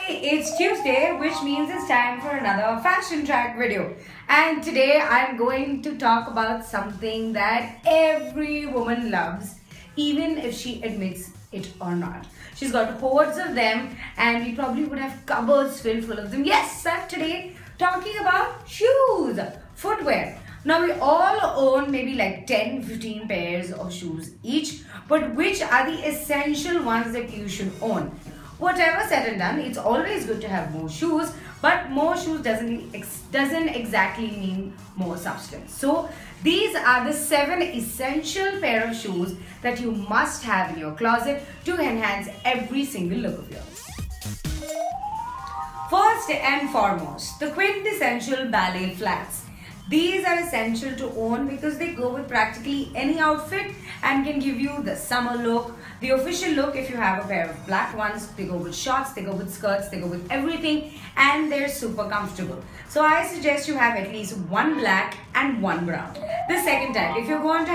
It's Tuesday, which means it's time for another fashion track video. And today I'm going to talk about something that every woman loves, even if she admits it or not. She's got hordes of them, and we probably would have cupboards filled full of them. Yes, I'm today talking about shoes, footwear. Now we all own maybe like 10-15 pairs of shoes each, but which are the essential ones that you should own? Whatever said and done, it's always good to have more shoes, but more shoes doesn't exactly mean more substance. So these are the 7 essential pair of shoes that you must have in your closet to enhance every single look of yours. First and foremost, the quintessential ballet flats. These are essential to own because they go with practically any outfit and can give you the summer look, the official look if you have a pair of black ones. They go with shorts, they go with skirts, they go with everything, and they're super comfortable. So I suggest you have at least one black and one brown. The second type, if you're going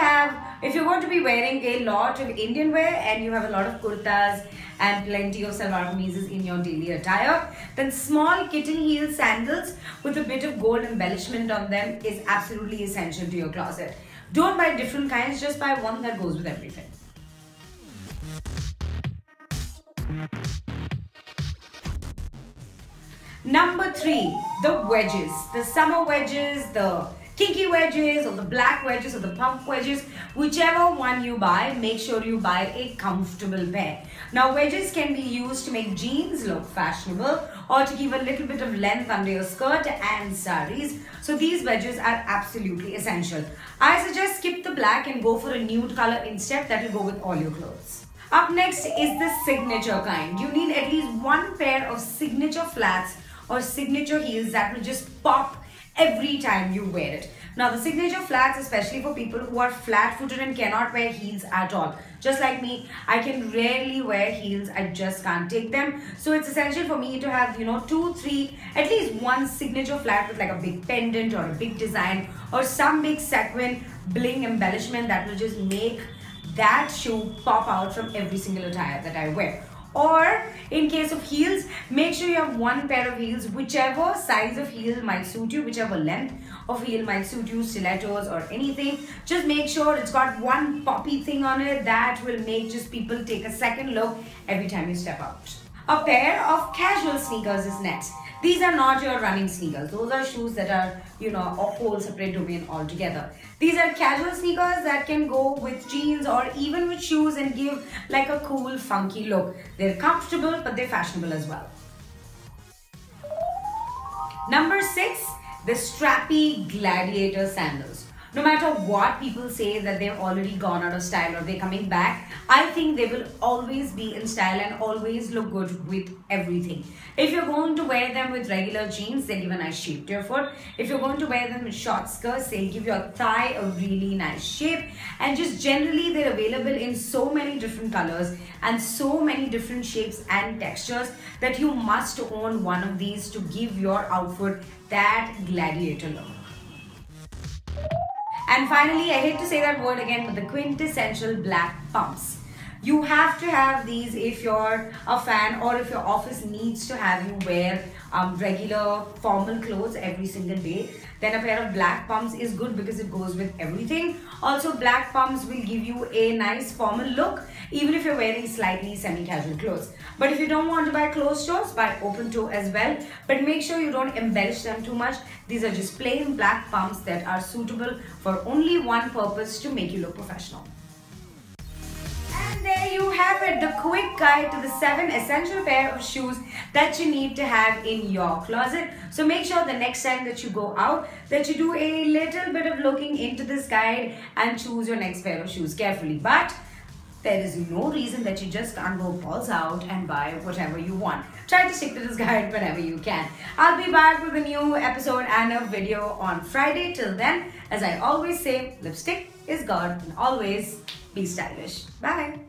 to be wearing a lot of Indian wear and you have a lot of kurtas and plenty of salwar kameezes in your daily attire, then small kitten heel sandals with a bit of gold embellishment on them is absolutely essential to your closet. Don't buy different kinds, just buy one that goes with everything. Number 3, the wedges. The summer wedges, the kinky wedges, or the black wedges, or the pump wedges. Whichever one you buy, make sure you buy a comfortable pair. Now wedges can be used to make jeans look fashionable or to give a little bit of length under your skirt and saris. So these wedges are absolutely essential. I suggest skip the black and go for a nude color instead. That will go with all your clothes. Up next is the signature kind. You need at least one pair of signature flats or signature heels that will just pop every time you wear it. Now the signature flats, especially for people who are flat-footed and cannot wear heels at all. Just like me, I can rarely wear heels, I just can't take them. So it's essential for me to have, 2, 3, at least one signature flat with like a big pendant or a big design or some big sequin bling embellishment that will just make that shoe pop out from every single attire that I wear. Or in case of heels, make sure you have one pair of heels, whichever size of heel might suit you, whichever length of heel might suit you, stilettos or anything. Just make sure it's got one poppy thing on it that will make just people take a second look every time you step out. A pair of casual sneakers is next. These are not your running sneakers. Those are shoes that are, a whole separate domain altogether. These are casual sneakers that can go with jeans or even with shoes and give like a cool, funky look. They're comfortable, but they're fashionable as well. Number 6, the strappy gladiator sandals. No matter what people say that they've already gone out of style or they're coming back, I think they will always be in style and always look good with everything. If you're going to wear them with regular jeans, they'll give a nice shape to your foot. If you're going to wear them with short skirts, they'll give your thigh a really nice shape. And just generally, they're available in so many different colors and so many different shapes and textures that you must own one of these to give your outfit that gladiator look. And finally, I hate to say that word again, but the quintessential black pumps. You have to have these if you're a fan or if your office needs to have you wear regular formal clothes every single day. Then a pair of black pumps is good because it goes with everything. Also, black pumps will give you a nice formal look even if you're wearing slightly semi-casual clothes. But if you don't want to buy closed toes, buy open toe as well. But make sure you don't embellish them too much. These are just plain black pumps that are suitable for only one purpose, to make you look professional. And there you have it, the quick guide to the 7 essential pair of shoes that you need to have in your closet. So make sure the next time that you go out that you do a little bit of looking into this guide and choose your next pair of shoes carefully. But there is no reason that you just can't go balls out and buy whatever you want. Try to stick to this guide whenever you can. I'll be back with a new episode and a video on Friday. Till then, as I always say, lipstick is God, and always be stylish. Bye.